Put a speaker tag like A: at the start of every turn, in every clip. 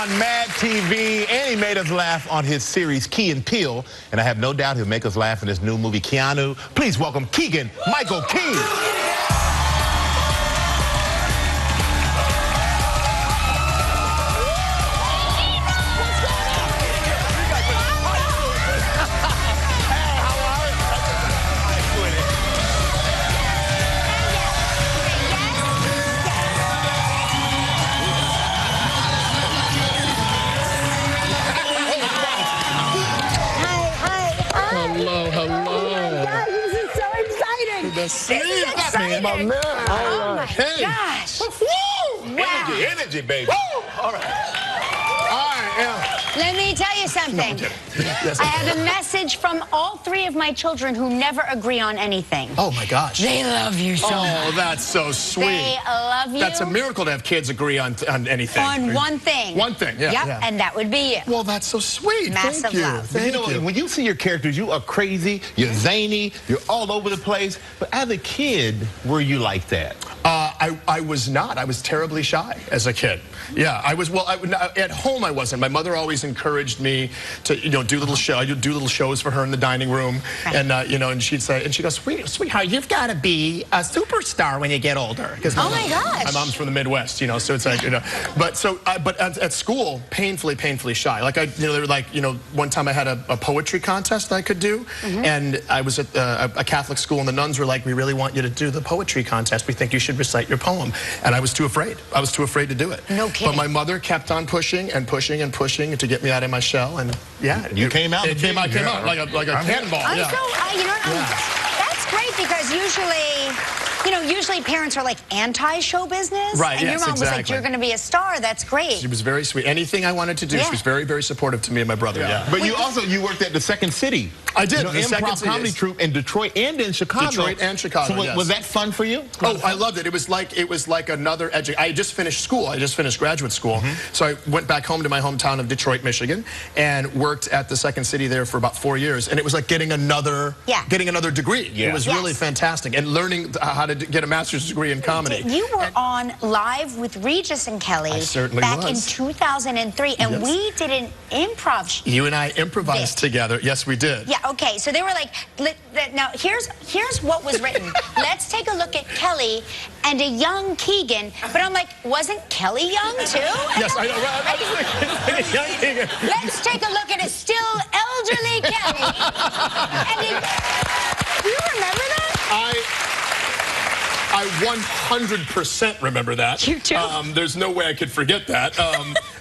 A: on Mad TV, and he made us laugh on his series Key and Peele, and I have no doubt he'll make us laugh in his new movie Keanu. Please welcome Keegan-Michael Key.
B: This is exciting.
A: My man.
B: Oh my gosh.
A: Woo!
B: Wow.
A: Energy, baby. Woo! All right.
B: Let me tell you something.
A: Yes.
B: I have a message from all three of my children who never agree on anything.
C: Oh my gosh.
B: They love you so much.
C: Oh, that's so sweet.
B: They love you.
C: That's a miracle to have kids agree on anything.
B: On one thing.
C: One thing, yeah.
B: Yep,
C: Yeah.
B: and that would be you.
C: Well, that's so sweet.
B: Massive
C: Thank you.
B: love.
C: Thank you.
A: When you see your characters, you are crazy, you're zany, you're all over the place. But as a kid, were you like that?
C: I was not. I was terribly shy as a kid. Yeah, I was. Well, at home I wasn't. My mother always encouraged me to, do little show. I do little shows for her in the dining room, right. And and she'd say, and she goes, sweetheart, you've got to be a superstar when you get older.
B: Oh my gosh.
C: My mom's from the Midwest, so it's like, but at school, painfully shy. Like they were like, one time I had a poetry contest that I could do, and I was at a Catholic school, and the nuns were like, we really want you to do the poetry contest. We think you should recite your poem. And I was too afraid. I was too afraid to do it.
B: No kidding.
C: But my mother kept on pushing and pushing and pushing to get me out of my shell, and yeah,
A: you came out.
C: It came out like a cannonball.
B: I'm that's great because usually parents are like anti-show business.
C: Right,
B: and
C: yes,
B: your mom was like,
C: exactly.
B: you're going to be a star. That's great.
C: She was very sweet. Anything I wanted to do, she was very supportive to me and my brother. Yeah.
A: But you worked at the Second City.
C: I did.
A: The improv comedy troupe in Detroit and in Chicago.
C: Detroit and Chicago.
A: So was that fun for you?
C: Oh, I loved it. It was like another I just finished school. I just finished graduate school. So I went back home to my hometown of Detroit, Michigan, and worked at the Second City there for about 4 years. And it was like getting another degree.
A: Yeah.
C: It was really fantastic, and learning how to get a master's degree in comedy.
B: You were on Live with Regis and Kelly back in 2003, and we did an improv show.
C: You and I improvised together. Yes, we did.
B: Yeah, okay, so they were like, now here's what was written. Let's take a look at Kelly and a young Keegan. But I'm like, wasn't Kelly young too?
C: Yes, I know. Right? Young Keegan.
B: Let's take a look at a still elderly Kelly. Do you remember that?
C: I 100% remember that.
B: You do?
C: There's no way I could forget that.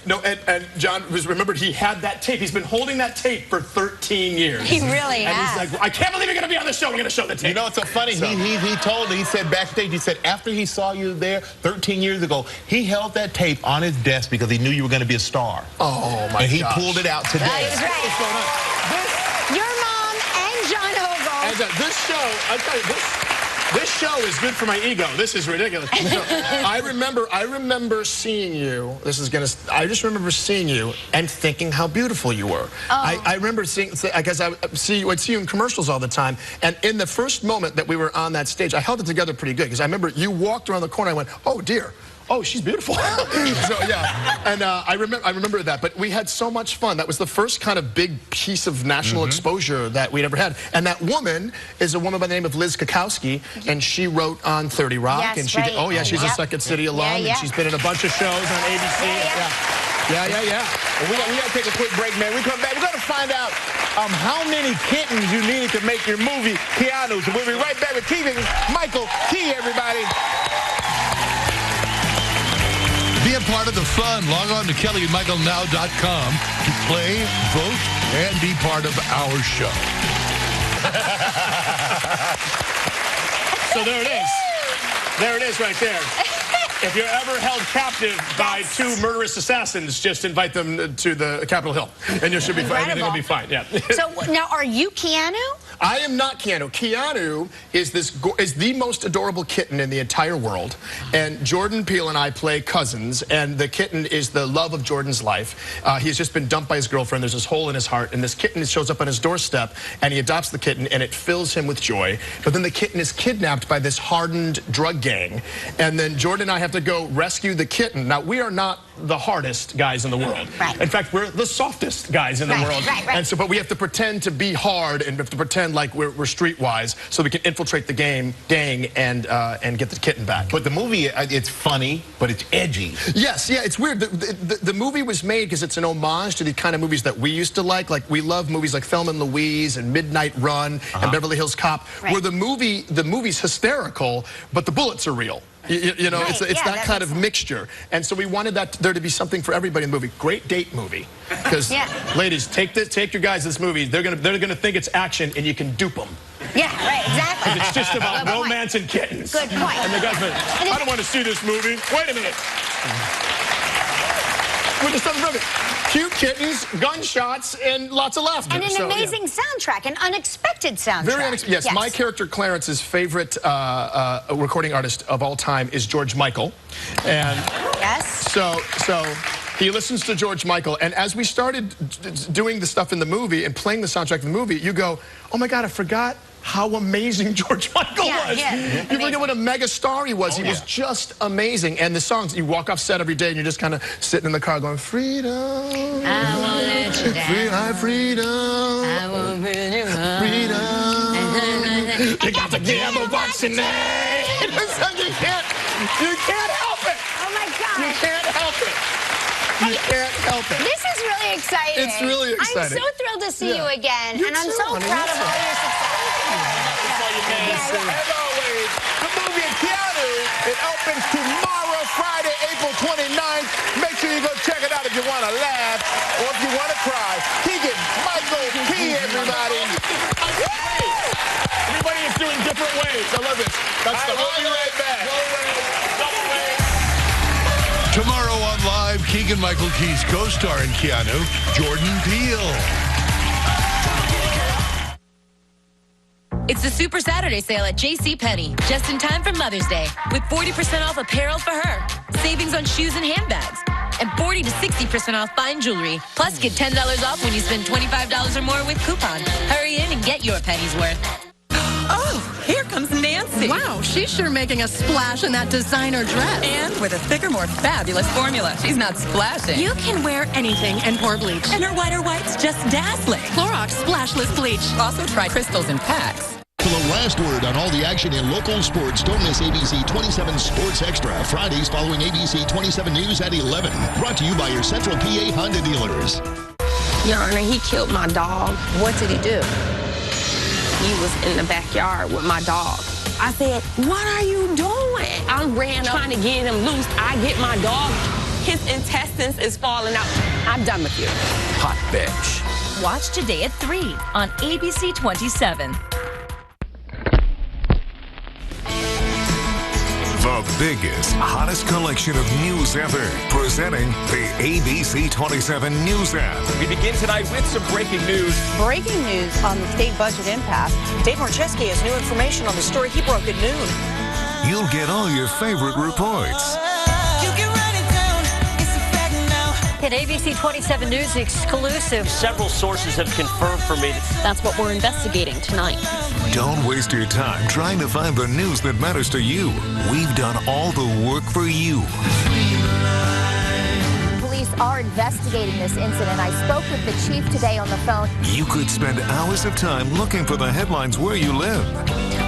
C: No, and John was remembered he had that tape. He's been holding that tape for 13 years.
B: He really has.
C: And he's like, I can't believe you're going to be on the show. We're going to show the tape.
A: You know, it's so funny. He said backstage, he said after he saw you there 13 years ago, he held that tape on his desk because he knew you were going to be a star.
C: Oh, my God.
A: And he pulled it out today.
B: That is right.
C: What's going on?
B: Your mom and John Ogle.
C: And this show, I tell you, this show is good for my ego. This is ridiculous. I remember seeing you. I just remember seeing you and thinking how beautiful you were. Oh. I remember seeing, because I'd see you in commercials all the time. And in the first moment that we were on that stage, I held it together pretty good because I remember you walked around the corner. I went, oh dear. Oh, she's beautiful. So yeah, and I remember that. But we had so much fun. That was the first kind of big piece of national exposure that we'd ever had. And that woman is a woman by the name of Liz Kakowski, and she wrote on 30 Rock.
B: Yes,
C: and she
B: right.
C: did, oh yeah, she's a Second City alum, and she's been in a bunch of shows on ABC. Yeah.
A: Well, we got to take a quick break, man. We come back. We're going to find out how many kittens you needed to make your movie Keanu. So we'll be right back with Keegan-Michael Key, everybody.
D: Be a part of the fun. Log on to KellyandMichaelNow.com to play, vote, and be part of our show.
C: So there it is. There it is right there. If you're ever held captive by two murderous assassins, just invite them to the Capitol Hill, and you should be fine. Everything will be fine. Yeah.
B: So now, are you Keanu?
C: I am not Keanu. Keanu is the most adorable kitten in the entire world, and Jordan Peele and I play cousins, and the kitten is the love of Jordan's life. He's just been dumped by his girlfriend. There's this hole in his heart, and this kitten shows up on his doorstep, and he adopts the kitten, and it fills him with joy. But then the kitten is kidnapped by this hardened drug gang, and then Jordan and I have to go rescue the kitten. Now, we are not the hardest guys in the world.
B: Right.
C: In fact, we're the softest guys in the world.
B: Right.
C: And so, but we have to pretend to be hard, and we have to pretend like we're streetwise, so we can infiltrate the gang and get the kitten back.
A: But the movie, it's funny, but it's edgy.
C: Yes, yeah, it's weird. The movie was made because it's an homage to the kind of movies that we used to like. Like, we love movies like Thelma and Louise and Midnight Run and Beverly Hills Cop, where the movie's hysterical, but the bullets are real. You know, it's that kind of mixture. And so we wanted there to be something for everybody in the movie. Great date movie. Because, ladies, take your guys to this movie. They're gonna think it's action, and you can dupe them.
B: Yeah, right, exactly.
C: It's just about romance and kittens.
B: Good point.
C: And the guy's like, I don't want to see this movie. Wait a minute. We're just on the movie. Cute kittens, gunshots, and lots of laughter.
B: And an amazing soundtrack, an unexpected soundtrack.
C: Very unexpected. Yes, my character Clarence's favorite recording artist of all time is George Michael, and so he listens to George Michael. And as we started doing the stuff in the movie and playing the soundtrack of the movie, you go, oh my God, I forgot how amazing George Michael was. You forget what a mega star he was. He was just amazing. And the songs, you walk off set every day and you're just kind of sitting in the car going, freedom.
B: I won't let you down.
C: Freedom.
B: I won't
C: freedom. You got to give a vaccine. You can't help it.
B: Oh my God.
C: You can't help it. You can't help it.
B: This is really exciting.
C: It's really exciting.
B: I'm so thrilled to see you again, and I'm so proud of all your success.
A: As always, the movie Keanu, it opens tomorrow, Friday, April 29th. Make sure you go check it out if you want to laugh or if you want to cry. Keegan-Michael Key, everybody.
C: Everybody is doing different ways. I love this.
A: We'll be right back.
D: Tomorrow on Live, Keegan-Michael Key's co-star in Keanu, Jordan Peele.
E: It's the Super Saturday sale at JCPenney, just in time for Mother's Day, with 40% off apparel for her, savings on shoes and handbags, and 40 to 60% off fine jewelry. Plus, get $10 off when you spend $25 or more with coupon. Hurry in and get your penny's worth.
F: Oh, here comes Nancy.
G: Wow, she's sure making a splash in that designer dress.
F: And with a thicker, more fabulous formula. She's not splashing.
G: You can wear anything and pour bleach.
F: And her whiter white's just dazzling.
G: Clorox Splashless Bleach.
F: Also try crystals and packs.
H: For the last word on all the action in local sports, don't miss ABC 27 Sports Extra, Fridays following ABC 27 News at 11. Brought to you by your Central PA Honda dealers.
I: Your Honor, he killed my dog.
G: What did he do?
I: He was in the backyard with my dog. I said, what are you doing? I ran up trying to get him loose. I get my dog. His intestines is falling out. I'm done with you.
J: Hot Bench.
E: Watch today at 3 on ABC 27.
K: The biggest, hottest collection of news ever. Presenting the ABC 27 News app.
J: We begin tonight with some breaking news.
L: Breaking news on the state budget impasse. Dave Marcheski has new information on the story he broke at noon.
K: You'll get all your favorite reports.
M: An ABC 27 News exclusive.
N: Several sources have confirmed for me.
M: That's what we're investigating tonight.
K: Don't waste your time trying to find the news that matters to you. We've done all the work for you.
O: Police are investigating this incident. I spoke with the chief today on the phone.
K: You could spend hours of time looking for the headlines where you live.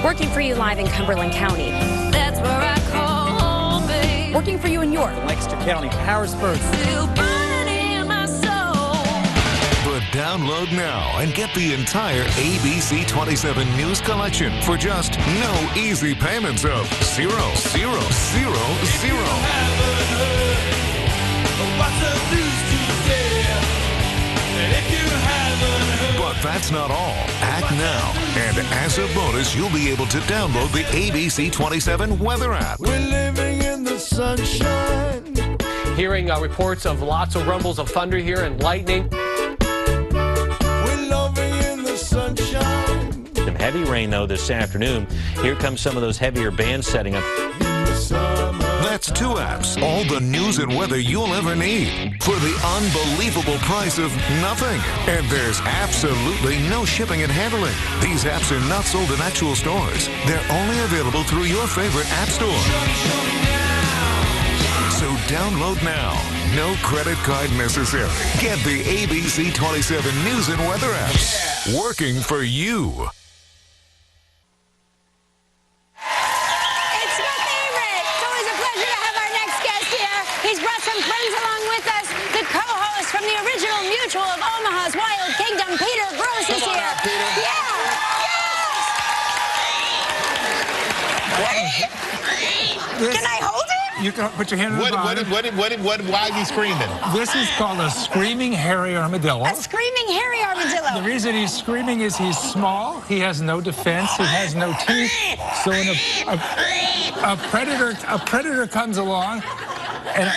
M: Working for you live in Cumberland County.
E: That's where I call home, babe.
M: Working for you in York.
N: Lancaster County, Harrisburg.
K: But download now and get the entire ABC 27 News collection for just no easy payments of $0, $0, $0, But that's not all. Act now. And as a bonus, you'll be able to download the ABC 27 Weather app.
P: We're living in the sunshine.
N: Hearing reports of lots of rumbles of thunder here and lightning.
Q: Some heavy rain, though, this afternoon. Here comes some of those heavier bands setting up.
K: That's 2 apps, all the news and weather you'll ever need for the unbelievable price of nothing. And there's absolutely no shipping and handling. These apps are not sold in actual stores. They're only available through your favorite app store. So download now. No credit card necessary. Get the ABC 27 News and Weather apps. Working for you.
B: It's my favorite. It's always a pleasure to have our next guest here. He's brought some friends along with us. The co-host from the original Mutual of Omaha's Wild Kingdom, Peter Gross, is here.
A: Peter.
B: Yeah. Can I hold it?
R: You can put your hand in the bottom.
A: Why is he screaming?
R: This is called a screaming hairy armadillo.
B: A screaming hairy armadillo.
R: The reason he's screaming is he's small, he has no defense, he has no teeth. So when a predator comes along, and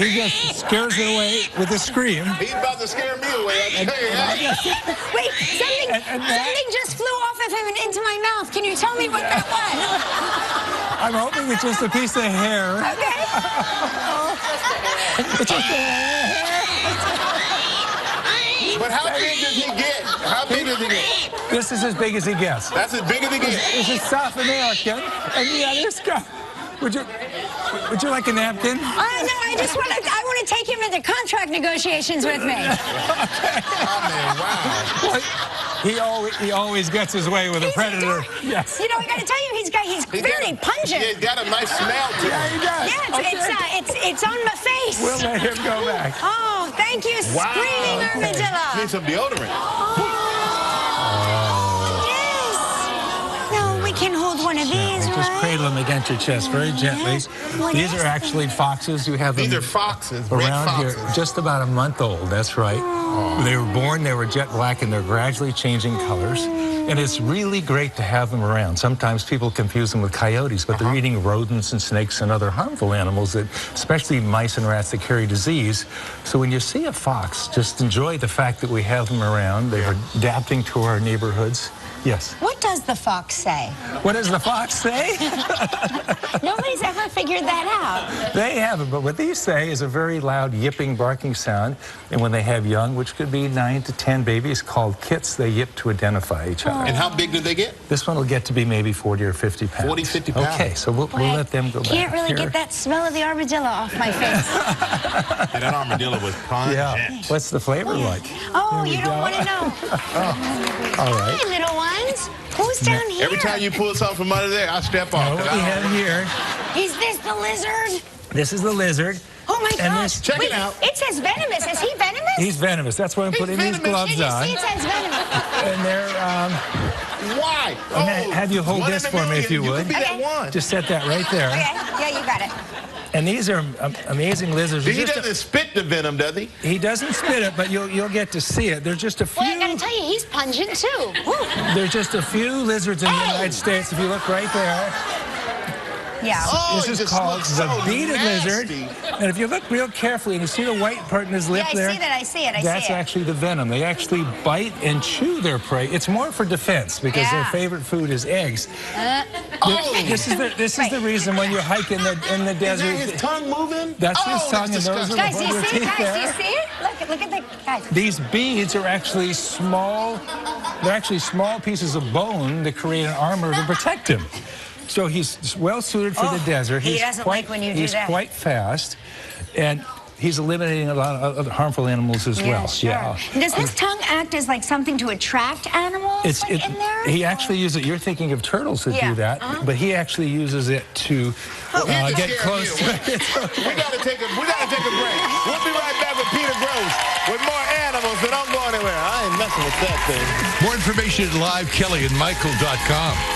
R: he just scares it away with a scream.
A: He's about to scare me away. I tell you that.
B: Wait, something just flew off of him and into my mouth. Can you tell me what that was?
R: I'm hoping it's just a piece of hair.
B: Okay.
R: It's just a hair.
A: But how big does he get? How big does he get?
R: This is as big as he gets.
A: That's as big as he gets.
R: This is South American. And the other guy. Would you like a napkin?
B: No, I want to take him into contract negotiations with me.
R: Okay.
A: Oh, man,
R: wow. He always gets his way with a predator. Yes.
B: You know, I got to tell you, he's very pungent.
A: He's got a nice smell to him.
R: Yeah, he does.
B: Yeah, it's on my face.
R: We'll let him go back.
B: Oh, thank you, screaming armadillo.
A: Need some deodorant.
B: Yes. No, we can hold one of these,
R: Just
B: right?
R: cradle them against your chest very gently.
B: Yes. What
R: These
B: is
R: are actually foxes. You have them.
A: These are foxes. Red
R: Around
A: foxes.
R: here, just about a month old. That's right. They were born, they were jet black, and they're gradually changing colors. And it's really great to have them around. Sometimes people confuse them with coyotes, but they're eating rodents and snakes and other harmful animals, that, especially mice and rats that carry disease. So when you see a fox, just enjoy the fact that we have them around. They are adapting to our neighborhoods. Yes.
B: What does the fox say?
R: What does the fox say?
B: Nobody's ever figured that out.
R: They haven't, but what these say is a very loud yipping, barking sound. And when they have young, which could be 9 to 10 babies called kits, they yip to identify each other.
A: And how big do they get?
R: This one will get to be maybe 40 or 50 pounds.
A: 40, 50 pounds.
R: Okay, so we'll let them go back.
B: Can't really
R: here.
B: get that smell of the armadillo off my face.
A: And that armadillo was pungent.
R: Yeah. What's the flavor like?
B: Oh,
R: Here we
B: you don't
R: go.
B: want to know.
R: All right.
B: Hi, little ones. Who's down here?
A: Every time you pull something from under there, I step off.
R: What we have here,
B: Is this the lizard?
R: this is the lizard.
B: Oh my
R: And
B: gosh.
A: Check it out.
B: It says venomous. Is he venomous?
R: He's venomous. That's why I'm putting these
A: venomous.
R: gloves
B: Did you
R: on.
B: see it says venomous?
R: And they're,
A: Why?
R: I'm gonna have you hold
A: one
R: this
A: in a
R: for me if you
A: million.
R: would.
A: You could be that one.
R: Just set that right there.
B: Okay. Yeah, you got it.
R: And these are amazing lizards.
A: He doesn't spit the venom, does he?
R: He doesn't spit it, but you'll get to see it. There's just a few.
B: Well, I got to tell you, he's pungent too. Woo.
R: There's just a few lizards in the United States. If you look right there,
B: Yeah.
A: Oh,
R: this is called the beaded lizard. And if you look real carefully and you see the white part in his lip
B: Yeah, I
R: there,
B: see that. I see it.
R: that's actually the venom. They actually bite and chew their prey. It's more for defense because their favorite food is eggs. This is the reason when you hike in the desert.
A: Is that his tongue moving?
R: That's his tongue, and those are
B: Guys,
R: the
B: do you see it?
R: teeth
B: Guys, do
R: there.
B: you see it? Look at the guys.
R: These beads are actually small. They're actually small pieces of bone that create an armor to protect him. So he's well suited for the desert.
B: He doesn't like when you do
R: He's
B: that.
R: quite fast, and he's eliminating a lot of other harmful animals as well.
B: Sure.
R: Yeah.
B: Does his tongue act as like something to attract animals in there?
R: He actually uses it. You're thinking of turtles that do that, but he actually uses it to get close to it.
A: We gotta take a break. We'll be right back with Peter Gross with more animals, but don't go anywhere. I ain't messing with that thing.
D: More information at livekellyandmichael.com.